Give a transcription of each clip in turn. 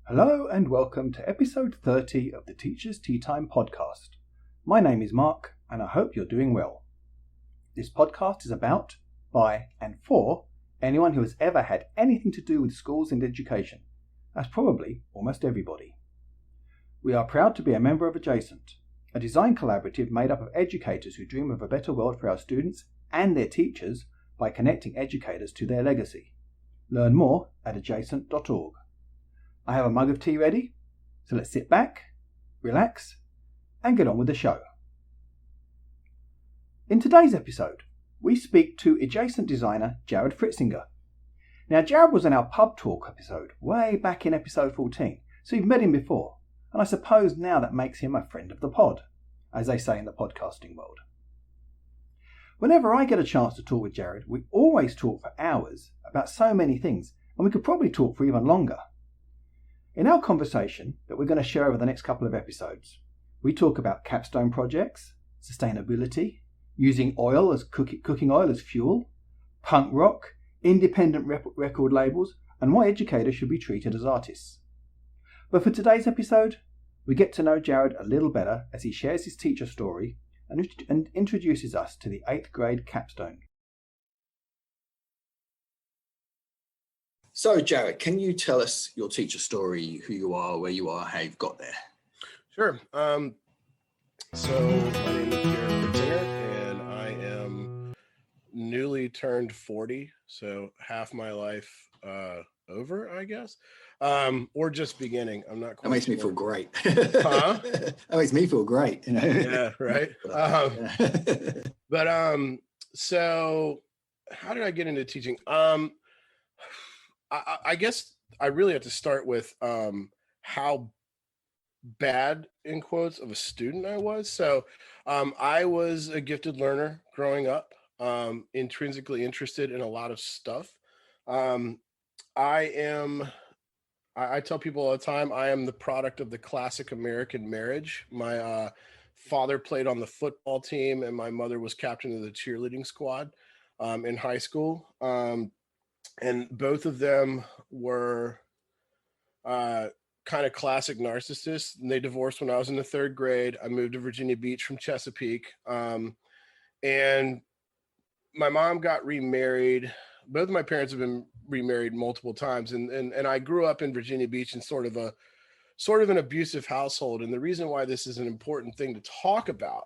Hello and welcome to episode 30 of the Teacher's Tea Time podcast. My name is Mark and I hope you're doing well. This podcast is about, by and for anyone who has ever had anything to do with schools and education. That's probably almost everybody. We are proud to be a member of Edjacent, a design collaborative made up of educators who dream of a better world for our students and their teachers by connecting educators to their legacy. Learn more at edjacent.org. I have a mug of tea ready, so let's sit back, relax, and get on with the show. In today's episode, we speak to Edjacent designer Jared Fritzinger. Now, Jared was in our pub talk episode way back in episode 14, so you've met him before, and I suppose now that makes him a friend of the pod, as they say in the podcasting world. Whenever I get a chance to talk with Jared, we always talk for hours about so many things, and we could probably talk for even longer. In our conversation that we're going to share over the next couple of episodes, we talk about capstone projects, sustainability, using oil as cooking oil as fuel, punk rock, independent record labels, and why educators should be treated as artists. But for today's episode, we get to know Jared a little better as he shares his teacher story and introduces us to the 8th grade capstone. So, Jared, can you tell us your teacher story, who you are, where you are, how you've got there? Sure. So my name is Jared Fritzinger, and I am newly turned 40, so half my life over, I guess, or just beginning. I'm not quite That makes sure. me feel great. Huh? That makes me feel great. You know? Yeah, right. So how did I get into teaching? I guess I really have to start with how bad, in quotes, of a student I was. So I was a gifted learner growing up, intrinsically interested in a lot of stuff. I tell people all the time, I am the product of the classic American marriage. My father played on the football team and my mother was captain of the cheerleading squad in high school. And both of them were kind of classic narcissists. And they divorced when I was in the 3rd grade. I moved to Virginia Beach from Chesapeake. And my mom got remarried. Both of my parents have been remarried multiple times. And I grew up in Virginia Beach in sort of an abusive household. And the reason why this is an important thing to talk about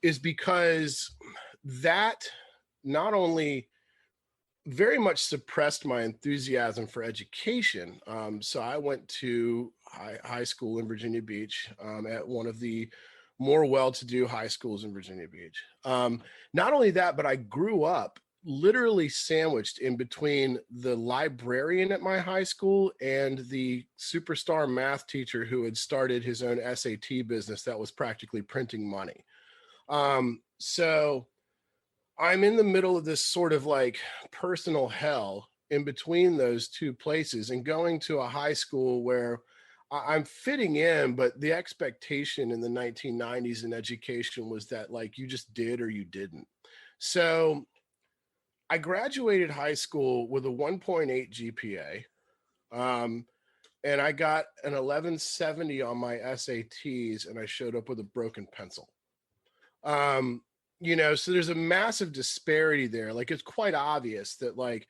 is because that not only very much suppressed my enthusiasm for education. So I went to high school in Virginia Beach at one of the more well-to-do high schools in Virginia Beach. Not only that, but I grew up literally sandwiched in between the librarian at my high school and the superstar math teacher who had started his own SAT business that was practically printing money. So I'm in the middle of this sort of like personal hell in between those two places and going to a high school where I'm fitting in, but the expectation in the 1990s in education was that like you just did or you didn't. So I graduated high school with a 1.8 GPA, and I got an 1170 on my SATs, and I showed up with a broken pencil. So there's a massive disparity there. Like, it's quite obvious that like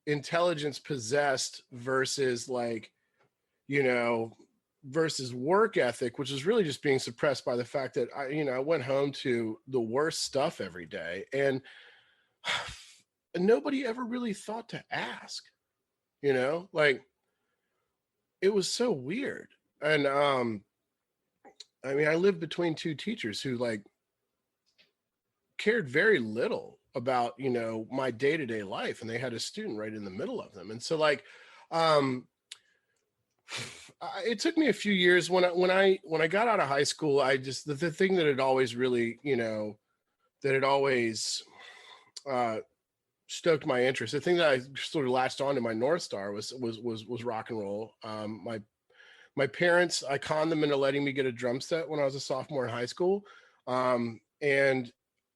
intelligence possessed versus like, versus work ethic, which is really just being suppressed by the fact that I went home to the worst stuff every day. And nobody ever really thought to ask, like it was so weird. And I lived between two teachers who like cared very little about my day-to-day life, and they had a student right in the middle of them. And so like it took me a few years when I got out of high school. I just the thing that had always really that had always stoked my interest, the thing that I sort of latched on to my North Star was rock and roll. My parents, I conned them into letting me get a drum set when I was a sophomore in high school. And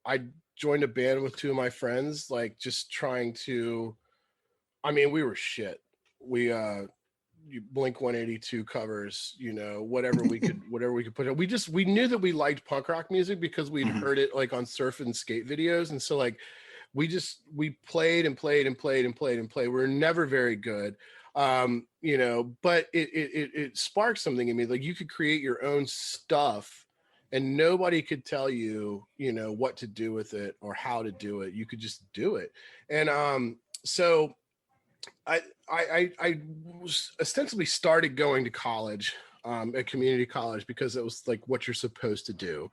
I joined a band with two of my friends, like just trying to, we were shit. We Blink 182 covers, whatever we could put it. We knew that we liked punk rock music because we'd heard it like on surf and skate videos. And so like, we played and played and played and played and played. We were never very good. But it sparked something in me. Like you could create your own stuff and nobody could tell you, what to do with it or how to do it. You could just do it. And so I was ostensibly started going to college, at community college, because it was like what you're supposed to do.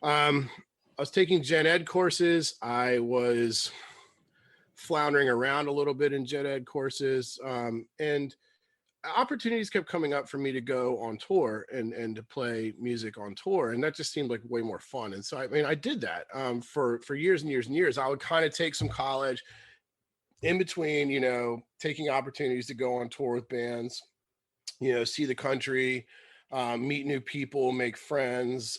I was taking gen ed courses. I was floundering around a little bit in gen ed courses, and opportunities kept coming up for me to go on tour and to play music on tour, and that just seemed like way more fun. And so I did that for years and years and years. I would kind of take some college in between, taking opportunities to go on tour with bands, see the country, meet new people, make friends,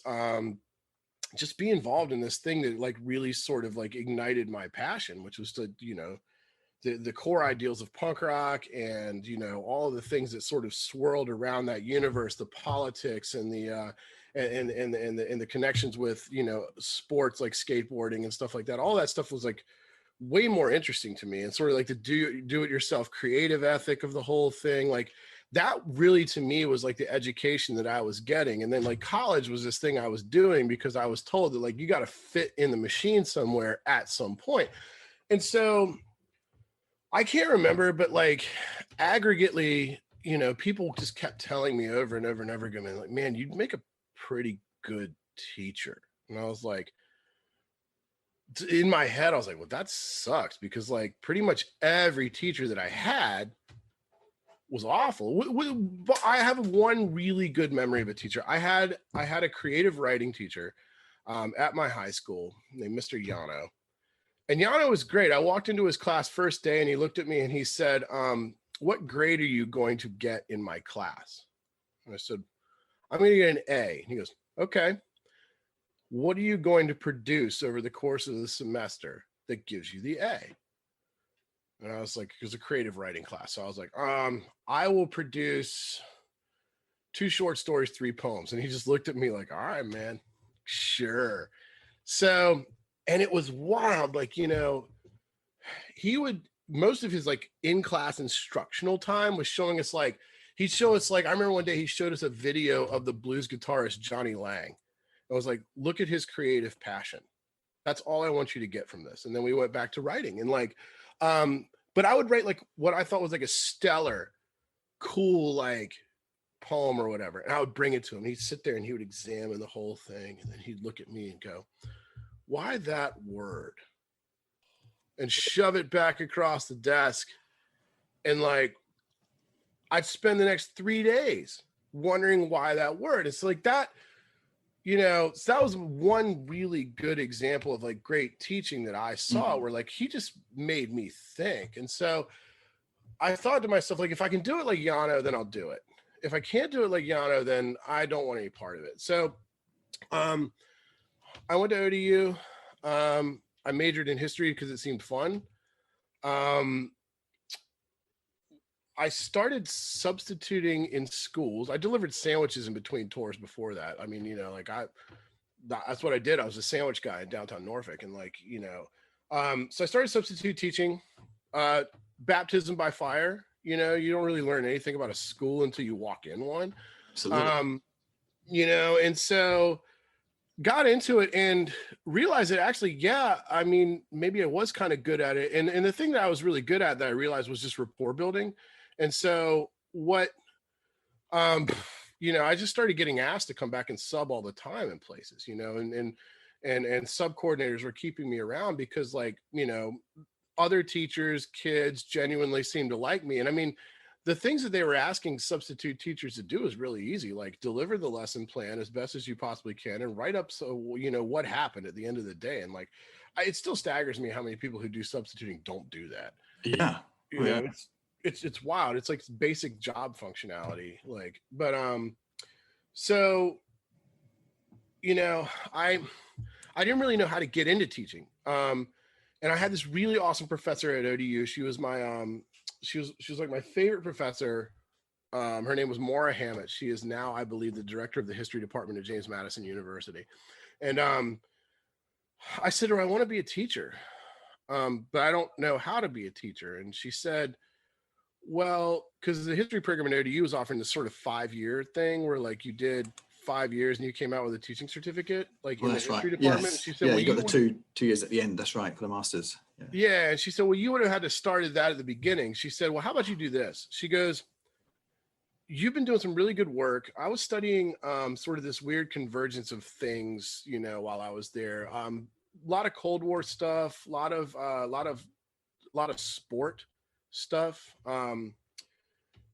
just be involved in this thing that like really sort of like ignited my passion, which was to, the core ideals of punk rock and, all of the things that sort of swirled around that universe, the politics and the, and the connections with, sports like skateboarding and stuff like that. All that stuff was like way more interesting to me, and sort of like the do it yourself creative ethic of the whole thing. Like that really to me was like the education that I was getting. And then like college was this thing I was doing because I was told that like you got to fit in the machine somewhere at some point. And so I can't remember, but like aggregately, people just kept telling me over and over and over again, like, man, you'd make a pretty good teacher. And I was like, in my head, I was like, well, that sucks, because like pretty much every teacher that I had was awful. But I have one really good memory of a teacher. I had a creative writing teacher at my high school named Mr. Yano. And Yano was great. I walked into his class first day and he looked at me and he said, what grade are you going to get in my class? And I said, I'm going to get an A. And he goes, okay. What are you going to produce over the course of the semester that gives you the A? And I was like, it was a creative writing class. So I was like, I will produce 2 short stories, 3 poems. And he just looked at me like, all right, man, sure. So, and it was wild. Like, he would, most of his like in-class instructional time was showing us like, he'd show us like, I remember one day he showed us a video of the blues guitarist, Johnny Lang. I was like, look at his creative passion. That's all I want you to get from this. And then we went back to writing and like, but I would write like what I thought was like a stellar, cool, like poem or whatever. And I would bring it to him. He'd sit there and he would examine the whole thing. And then he'd look at me and go, why that word? And shove it back across the desk. And like, I'd spend the next 3 days wondering why that word. It's like that, so that was one really good example of like great teaching that I saw, where like he just made me think. And so I thought to myself, like, if I can do it like Yano, then I'll do it. If I can't do it like Yano, then I don't want any part of it. So I went to ODU. I majored in history because it seemed fun. I started substituting in schools. I delivered sandwiches in between tours before that. I mean, that's what I did. I was a sandwich guy in downtown Norfolk. And like, so I started substitute teaching, baptism by fire. You don't really learn anything about a school until you walk in one. Absolutely. And so got into it and realized that actually, yeah, I mean, maybe I was kind of good at it. And the thing that I was really good at that I realized was just rapport building. And so what, I just started getting asked to come back and sub all the time in places, and sub coordinators were keeping me around because like, other teachers, kids genuinely seemed to like me. And I mean, the things that they were asking substitute teachers to do is really easy, like deliver the lesson plan as best as you possibly can and write up, so, what happened at the end of the day. And like, it still staggers me how many people who do substituting don't do that. Yeah. It's wild. It's like basic job functionality. Like, but, so, I didn't really know how to get into teaching. And I had this really awesome professor at ODU. She was my, she was like my favorite professor Her name was Maura Hammett. She is now, I believe, the director of the history department at James Madison University. And I said to her, I want to be a teacher, but I don't know how to be a teacher. And she said, well, because the history program at ODU was offering this sort of 5-year thing where like you did 5 years and you came out with a teaching certificate, like in the history department. Yes. And she said, yeah, well, you got the two years at the end. That's right, for the masters. Yeah. And she said, well, you would have had to start that at the beginning. She said, well, how about you do this? She goes, you've been doing some really good work. I was studying sort of this weird convergence of things, you know, while I was there. A lot of Cold War stuff, a lot of sport stuff. You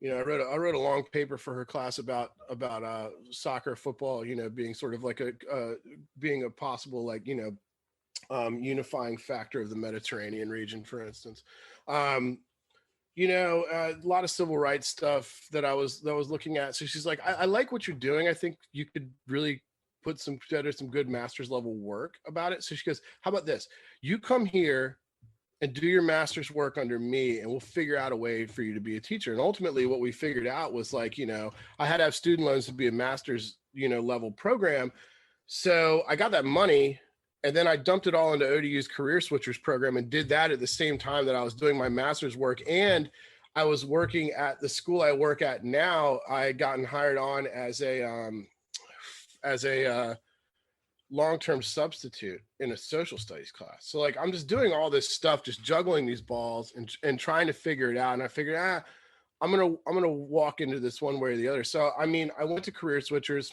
know, I wrote a long paper for her class about soccer, football, you know, being sort of like being a possible, like, you know, unifying factor of the Mediterranean region, for instance. You know, a lot of civil rights stuff that I was looking at. So she's like, I like what you're doing. I think you could really put together some good master's level work about it. So she goes, how about this? You come here and do your master's work under me, and we'll figure out a way for you to be a teacher. And ultimately what we figured out was like, you know, I had to have student loans to be a master's, you know, level program. So I got that money, and then I dumped it all into ODU's Career Switchers program and did that at the same time that I was doing my master's work. And I was working at the school I work at now. I had gotten hired on as a long-term substitute in a social studies class. So like, I'm just doing all this stuff, just juggling these balls and trying to figure it out. And I figured, I'm going to walk into this one way or the other. So, I mean, I went to Career Switchers.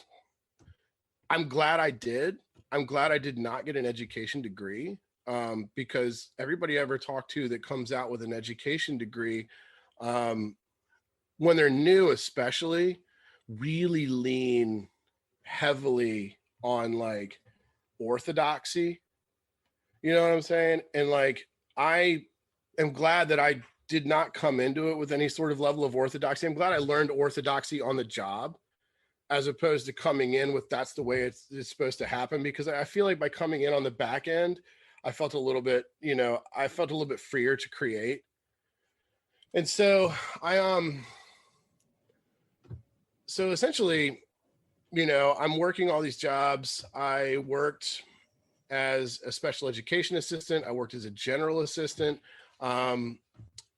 I'm glad I did. I'm glad I did not get an education degree, because everybody I ever talked to that comes out with an education degree, when they're new, especially, really lean heavily on like orthodoxy. You know what I'm saying? And like, I am glad that I did not come into it with any sort of level of orthodoxy. I'm glad I learned orthodoxy on the job, as opposed to coming in with that's the way it's supposed to happen. Because I feel like by coming in on the back end, I felt a little bit, you know, I felt a little bit freer to create. And so so essentially, you know, I'm working all these jobs. I worked as a special education assistant. I worked as a general assistant.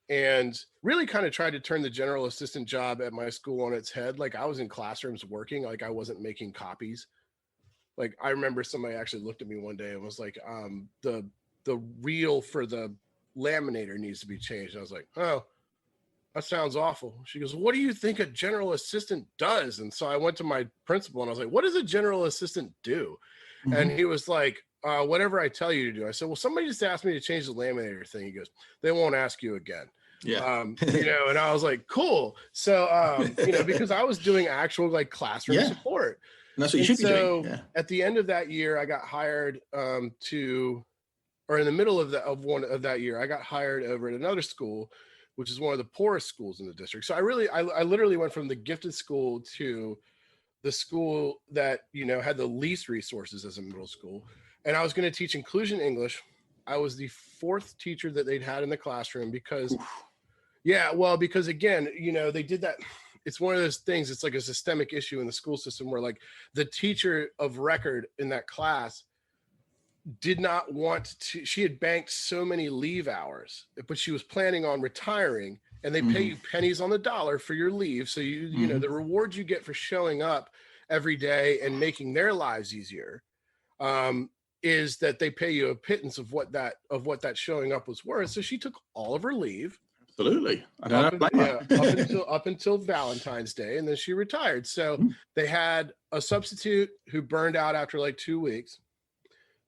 And really kind of tried to turn the general assistant job at my school on its head. Like I was in classrooms working, like I wasn't making copies. Like I remember somebody actually looked at me one day and was like, the reel for the laminator needs to be changed. And I was like, oh, that sounds awful. She goes, what do you think a general assistant does? And so I went to my principal and I was like, what does a general assistant do? Mm-hmm. And he was like, whatever I tell you to do. I said, well, somebody just asked me to change the laminator thing. He goes, they won't ask you again. Yeah. You know, and I was like, cool. So, you know, because I was doing actual like classroom support. And that's what you should be doing. Yeah. At the end of that year, I got hired in the middle of that year, I got hired over at another school, which is one of the poorest schools in the district. So I literally went from the gifted school to the school that, you know, had the least resources as a middle school. And I was going to teach inclusion English. I was the fourth teacher that they'd had in the classroom because, because again, you know, they did that. It's one of those things. It's like a systemic issue in the school system where like the teacher of record in that class did not want to, she had banked so many leave hours, but she was planning on retiring, and they pay you pennies on the dollar for your leave. So you know, the reward you get for showing up every day and making their lives easier, is that they pay you a pittance of what that showing up was worth. So she took all of her leave. Absolutely. Up until Valentine's Day, and then she retired. So they had a substitute who burned out after like 2 weeks.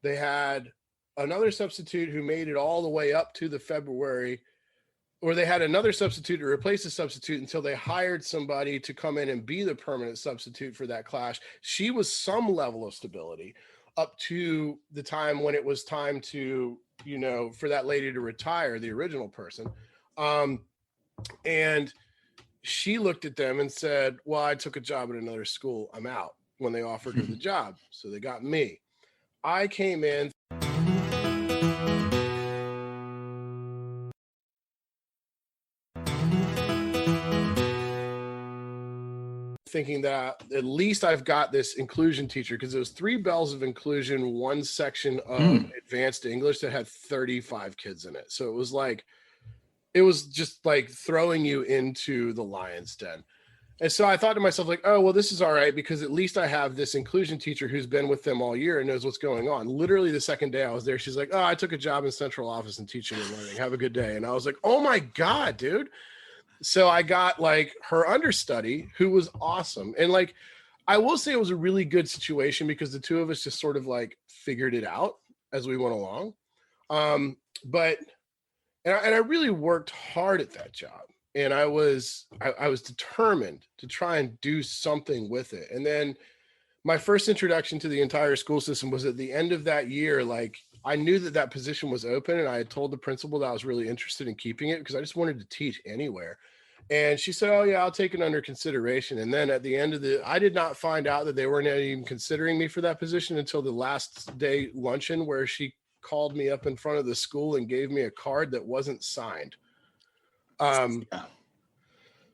They had another substitute who made it all the way up to the February, or they had another substitute to replace the substitute until they hired somebody to come in and be the permanent substitute for that class. She was some level of stability up to the time when it was time to, you know, for that lady to retire, the original person. And she looked at them and said, well, I took a job at another school. I'm out, when they offered her the job. So they got me. I came in. thinking that at least I've got this inclusion teacher, because it was 3 bells of inclusion, one section of advanced English that had 35 kids in it. So it was just like throwing you into the lion's den. And so I thought to myself, like, oh, well, this is all right, because at least I have this inclusion teacher who's been with them all year and knows what's going on. Literally the second day I was there, she's like, oh, I took a job in central office and teaching and learning. Have a good day. And I was like, oh my God, dude. So I got like her understudy, who was awesome. And like, I will say it was a really good situation, because the two of us just sort of like figured it out as we went along. But I really worked hard at that job. And I was determined to try and do something with it. And then my first introduction to the entire school system was at the end of that year. Like, I knew that position was open, and I had told the principal that I was really interested in keeping it, because I just wanted to teach anywhere. And she said, oh yeah, I'll take it under consideration. And then at the end of I did not find out that they weren't even considering me for that position until the last day luncheon, where she called me up in front of the school and gave me a card that wasn't signed.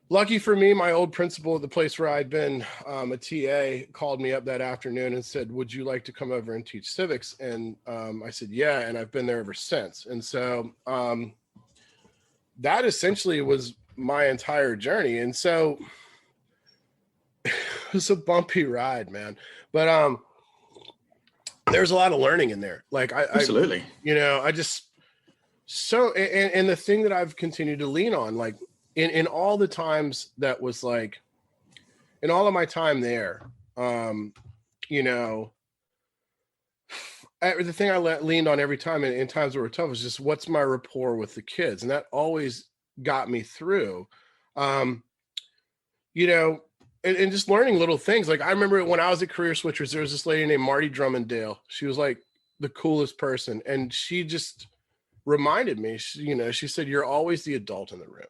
Lucky for me, my old principal at the place where I'd been a TA called me up that afternoon and said, would you like to come over and teach civics? And I said, yeah. And I've been there ever since. And so that essentially was my entire journey. And so it was a bumpy ride, man. But there's a lot of learning in there. Like absolutely. And the thing that I've continued to lean on, like in all the times that was like, in all of my time there, the thing I leaned on every time in times that were tough was just, what's my rapport with the kids? And that always got me through, and just learning little things. Like, I remember when I was at Career Switchers, there was this lady named Marty Drummondale. She was like the coolest person. And she just reminded me, she said, you're always the adult in the room,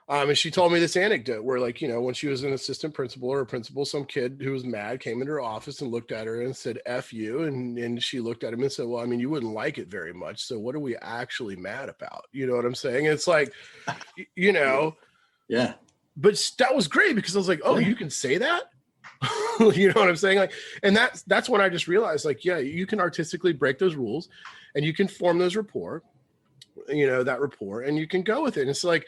and she told me this anecdote where, like, when she was an assistant principal or a principal, some kid who was mad came into her office and looked at her and said, F you. And she looked at him and said, well, I mean, you wouldn't like it very much. So what are we actually mad about? You know what I'm saying? And it's like, yeah. But that was great, because I was like, oh, you can say that? You know what I'm saying? Like, and that's when I just realized, like, yeah, you can artistically break those rules, and you can form those rapport, that rapport, and you can go with it. And it's like,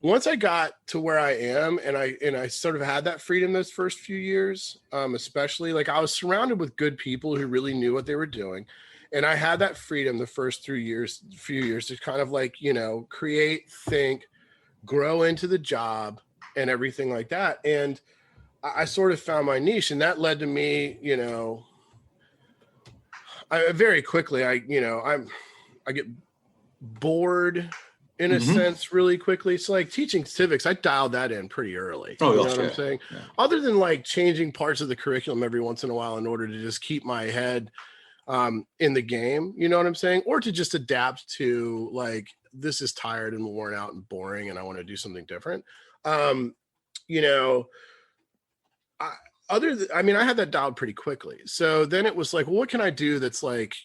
once I got to where I am, and I sort of had that freedom those first few years, especially, like, I was surrounded with good people who really knew what they were doing. And I had that freedom the first few years to kind of like, create, think, grow into the job and everything like that. And I sort of found my niche, and that led to me, I very quickly, I get bored in a sense really quickly. So like teaching civics, I dialed that in pretty early. Oh, you know what I'm saying? Yeah. Other than like changing parts of the curriculum every once in a while in order to just keep my head in the game, you know what I'm saying? Or to just adapt to, like, this is tired and worn out and boring, and I want to do something different. I had that dialed pretty quickly. So then it was like, well, what can I do that's like,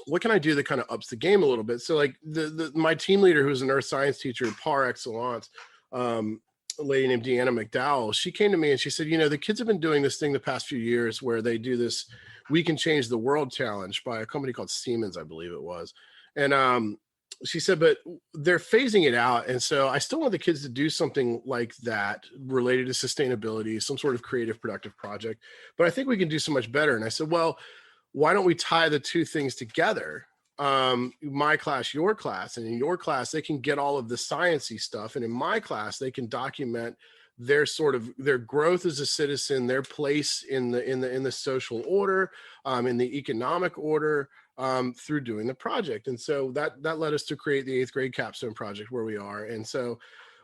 what can I do that kind of ups the game a little bit? So like my team leader, who's an earth science teacher par excellence, a lady named Deanna McDowell, she came to me and she said, the kids have been doing this thing the past few years where they do this We Can Change the World challenge by a company called Siemens, I believe it was. And she said, but they're phasing it out. And so I still want the kids to do something like that related to sustainability, some sort of creative, productive project. But I think we can do so much better. And I said, well, why don't we tie the two things together? My class, your class, and in your class, they can get all of the sciencey stuff. And in my class, they can document their growth as a citizen, their place in the social order, in the economic order, through doing the project. And so that led us to create the 8th grade Capstone project where we are. And so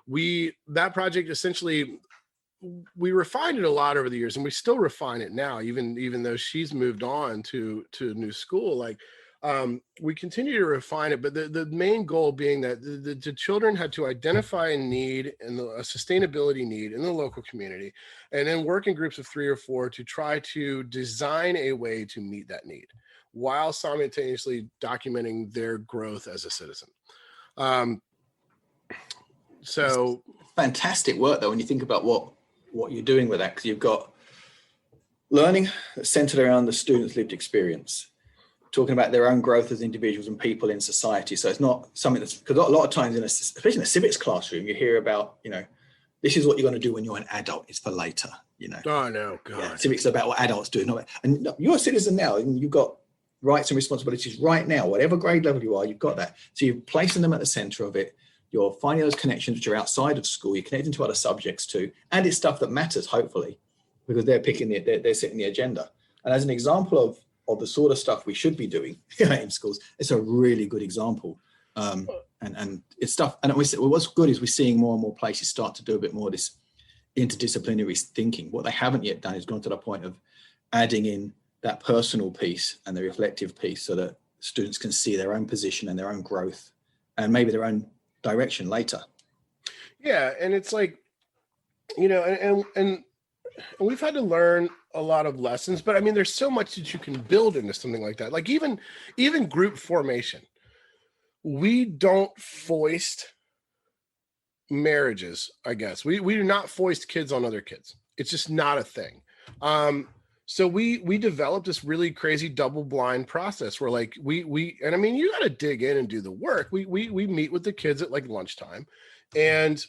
that project essentially, we refined it a lot over the years, and we still refine it now, even though she's moved on to a new school. Like, we continue to refine it, but the main goal being that the children had to identify a need and a sustainability need in the local community, and then work in groups of 3 or 4 to try to design a way to meet that need while simultaneously documenting their growth as a citizen. So fantastic work though when you think about what you're doing with that, because you've got learning that's centered around the student's lived experience, talking about their own growth as individuals and people in society. So it's not something that's, because a lot of times especially in a civics classroom, you hear about, this is what you're going to do when you're an adult. It's for later, Oh no, God. Yeah, civics is about what adults do. And you're a citizen now, and you've got rights and responsibilities right now, whatever grade level you are, you've got that. So you're placing them at the center of it. You're finding those connections which are outside of school. You're connecting to other subjects too. And it's stuff that matters, hopefully, because they're setting the agenda. And as an example of the sort of stuff we should be doing in schools, it's a really good example. And it's stuff, and what's good is we're seeing more and more places start to do a bit more of this interdisciplinary thinking. What they haven't yet done is gone to the point of adding in that personal piece and the reflective piece so that students can see their own position and their own growth and maybe their own direction later. Yeah, and it's like, and we've had to learn a lot of lessons, but I mean, there's so much that you can build into something like that. Like even group formation. We don't foist marriages, I guess. We do not foist kids on other kids. It's just not a thing. So we developed this really crazy double-blind process where like and I mean, you got to dig in and do the work. We meet with the kids at like lunchtime, and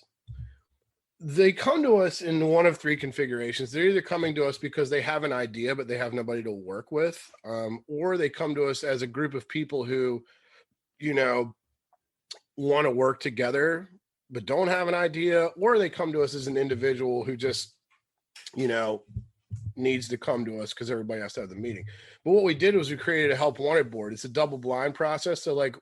they come to us in one of three configurations. They're either coming to us because they have an idea, but they have nobody to work with, or they come to us as a group of people who, want to work together, but don't have an idea, or they come to us as an individual who just, needs to come to us because everybody has to have the meeting. But what we did was we created a help wanted board. It's a double blind process. So like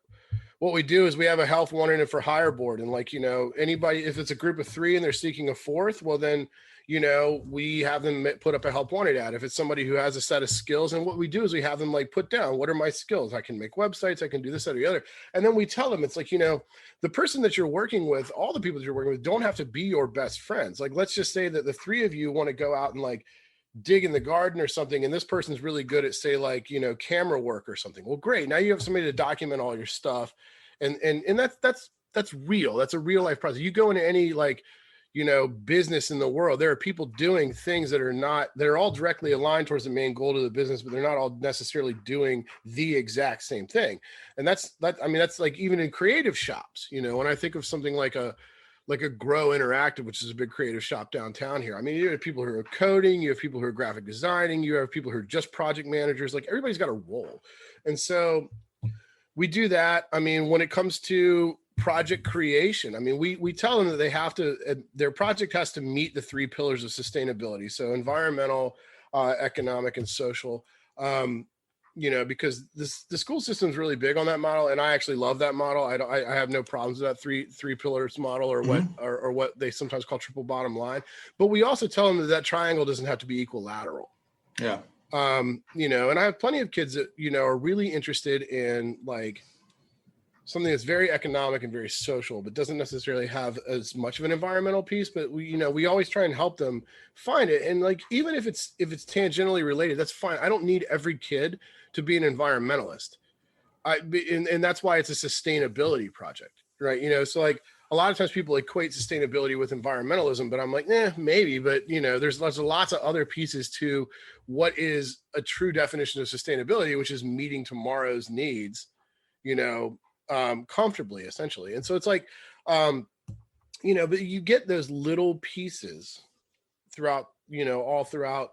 what we do is we have a health wanted and for hire board. And like, anybody, if it's a group of three and they're seeking a fourth, well then, we have them put up a help wanted ad. If it's somebody who has a set of skills, and what we do is we have them like put down, what are my skills? I can make websites, I can do this, that, or the other. And then we tell them, it's like, the person that you're working with, all the people that you're working with don't have to be your best friends. Like, let's just say that the three of you want to go out and like dig in the garden or something, and this person's really good at, say, like, camera work or something. Well, great. Now you have somebody to document all your stuff. And that's real. That's a real life process. You go into any like, business in the world, there are people doing things that are all directly aligned towards the main goal of the business, but they're not all necessarily doing the exact same thing. And that's like even in creative shops, when I think of something like a Grow Interactive, which is a big creative shop downtown here. I mean, you have people who are coding, you have people who are graphic designing, you have people who are just project managers, like everybody's got a role. And so we do that. I mean, when it comes to project creation, I mean, we tell them that they have to, their project has to meet the three pillars of sustainability. So environmental, economic, and social, because the school system is really big on that model. And I actually love that model. I have no problems with that three pillars model, or what, or what they sometimes call triple bottom line. But we also tell them that triangle doesn't have to be equilateral. Yeah. And I have plenty of kids that, are really interested in like something that's very economic and very social, but doesn't necessarily have as much of an environmental piece. But we always try and help them find it. And like, even if it's tangentially related, that's fine. I don't need every kid to be an environmentalist. And that's why it's a sustainability project, right? So like a lot of times people equate sustainability with environmentalism, but I'm like, maybe, but there's lots of other pieces to what is a true definition of sustainability, which is meeting tomorrow's needs, comfortably, essentially. And so it's like, but you get those little pieces throughout, all throughout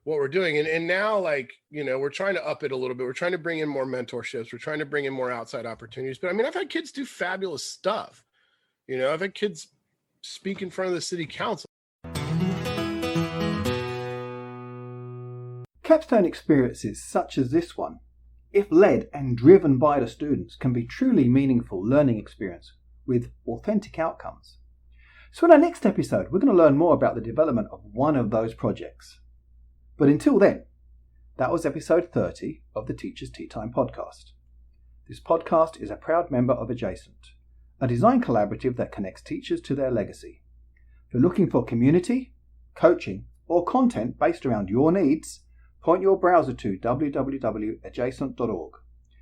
what we're doing. And now, like, we're trying to up it a little bit. We're trying to bring in more mentorships. We're trying to bring in more outside opportunities. But I mean, I've had kids do fabulous stuff. I've had kids speak in front of the city council. Capstone experiences such as this one, if led and driven by the students, can be truly meaningful learning experience with authentic outcomes. So in our next episode, we're going to learn more about the development of one of those projects. But until then, that was episode 30 of the Teachers Tea Time podcast. This podcast is a proud member of Edjacent, a design collaborative that connects teachers to their legacy. If you're looking for community, coaching, or content based around your needs, point your browser to www.edjacent.org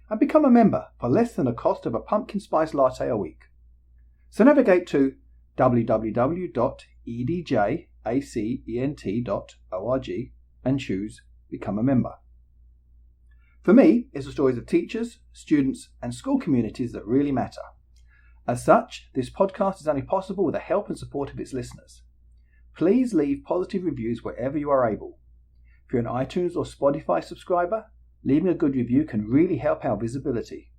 and become a member for less than the cost of a pumpkin spice latte a week. So navigate to www.edjacent.org and choose Become a Member. For me, it's the stories of teachers, students and school communities that really matter. As such, this podcast is only possible with the help and support of its listeners. Please leave positive reviews wherever you are able. If you're an iTunes or Spotify subscriber, leaving a good review can really help our visibility.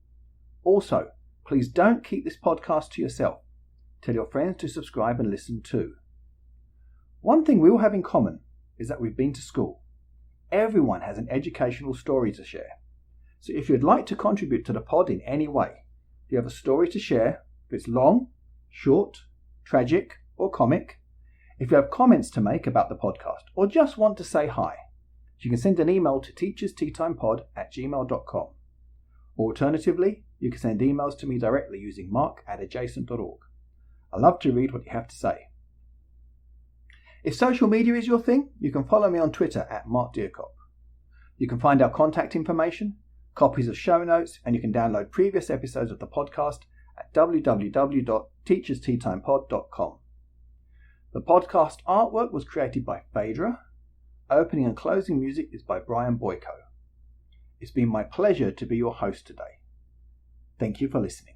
Also, please don't keep this podcast to yourself. Tell your friends to subscribe and listen too. One thing we all have in common is that we've been to school. Everyone has an educational story to share. So if you'd like to contribute to the pod in any way, if you have a story to share, if it's long, short, tragic or comic, if you have comments to make about the podcast or just want to say hi, you can send an email to teachersteatimepod@gmail.com. Alternatively, you can send emails to me directly using mark@edjacent.org. I love to read what you have to say. If social media is your thing, you can follow me on Twitter @markdearcop. You can find our contact information, copies of show notes, and you can download previous episodes of the podcast at www.teachersteatimepod.com. The podcast artwork was created by Phaedra. Opening and closing music is by Bryan Boyko. It's been my pleasure to be your host today. Thank you for listening.